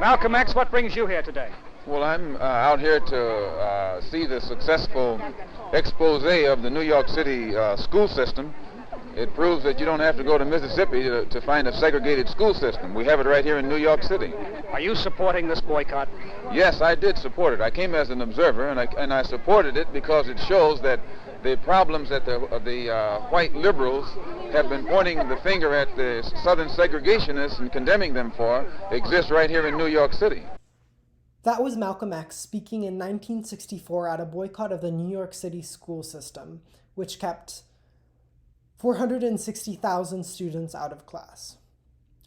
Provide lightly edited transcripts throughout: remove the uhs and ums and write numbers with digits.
Malcolm X, what brings you here today? Well, I'm out here to see the successful expose of the New York City school system. It proves that you don't have to go to Mississippi to find a segregated school system. We have it right here in New York City. Are you supporting this boycott? Yes, I did support it. I came as an observer, and I supported it because it shows that the problems that the white liberals have been pointing the finger at the Southern segregationists and condemning them for exist right here in New York City. That was Malcolm X speaking in 1964 at a boycott of the New York City school system, which kept 460,000 students out of class.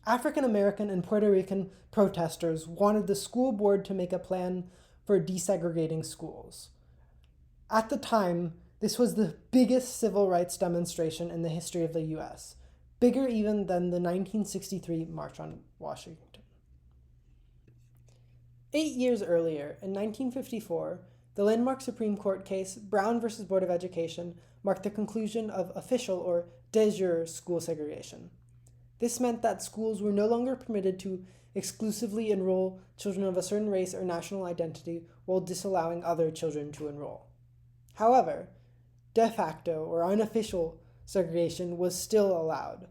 African American and Puerto Rican protesters wanted the school board to make a plan for desegregating schools. At the time, this was the biggest civil rights demonstration in the history of the US, bigger even than the 1963 March on Washington. 8 years earlier, in 1954, the landmark Supreme Court case Brown v. Board of Education marked the conclusion of official or de jure school segregation. This meant that schools were no longer permitted to exclusively enroll children of a certain race or national identity while disallowing other children to enroll. However, de facto or unofficial segregation was still allowed.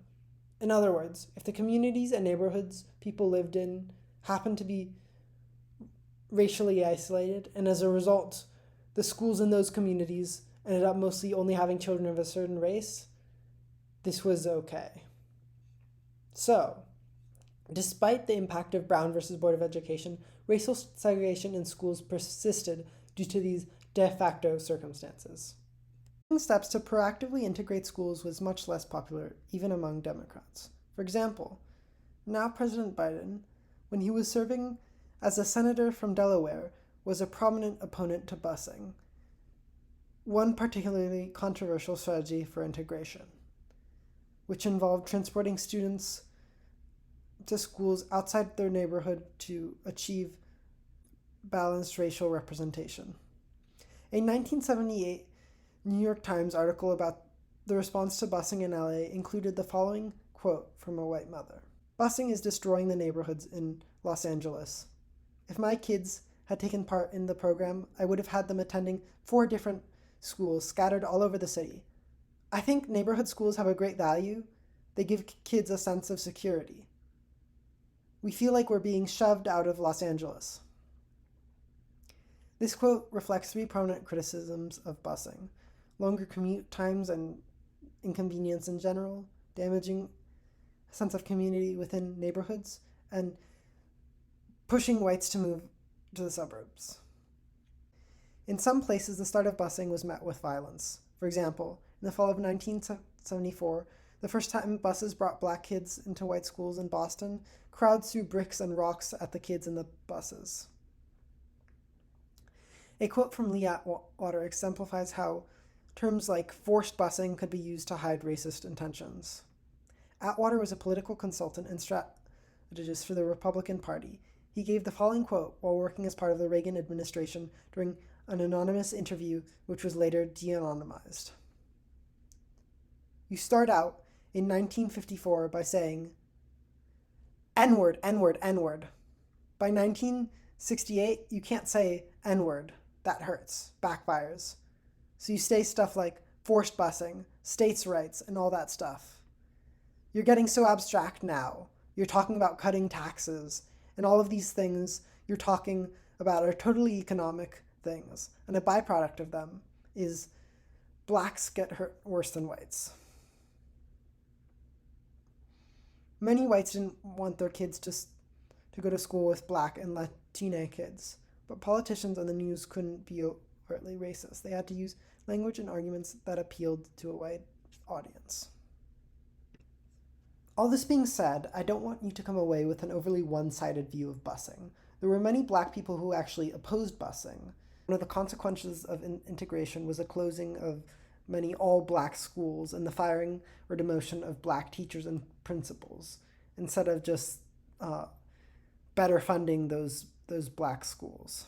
In other words, if the communities and neighborhoods people lived in happened to be racially isolated, and as a result, the schools in those communities ended up mostly only having children of a certain race, this was okay. So, despite the impact of Brown versus Board of Education, racial segregation in schools persisted due to these de facto circumstances. Taking steps to proactively integrate schools was much less popular, even among Democrats. For example, now President Biden, when he was serving as a senator from Delaware, was a prominent opponent to busing, one particularly controversial strategy for integration, which involved transporting students to schools outside their neighborhood to achieve balanced racial representation. A 1978 New York Times article about the response to busing in LA included the following quote from a white mother. "Busing is destroying the neighborhoods in Los Angeles. If my kids had taken part in the program, I would have had them attending 4 different schools scattered all over the city. I think neighborhood schools have a great value. They give kids a sense of security. We feel like we're being shoved out of Los Angeles." This quote reflects 3 prominent criticisms of busing: longer commute times and inconvenience in general, damaging a sense of community within neighborhoods, and pushing whites to move to the suburbs. In some places, the start of busing was met with violence. For example, in the fall of 1974, the first time buses brought black kids into white schools in Boston, crowds threw bricks and rocks at the kids in the buses. A quote from Lee Atwater exemplifies how terms like forced busing could be used to hide racist intentions. Atwater was a political consultant and strategist for the Republican Party. He gave the following quote while working as part of the Reagan administration during an anonymous interview which was later de-anonymized. "You start out in 1954 by saying, 'N-word, N-word, N-word.' By 1968, you can't say N-word. That hurts, backfires. So you say stuff like forced busing, states' rights, and all that stuff. You're getting so abstract now. You're talking about cutting taxes, and all of these things you're talking about are totally economic things, and a byproduct of them is blacks get hurt worse than whites." Many whites didn't want their kids to go to school with black and Latina kids, but politicians and the news couldn't be overtly racist. They had to use language and arguments that appealed to a wide audience. All this being said, I don't want you to come away with an overly one-sided view of busing. There were many black people who actually opposed busing. One of the consequences of integration was the closing of many all-black schools and the firing or demotion of black teachers and principals, instead of just better funding those black schools.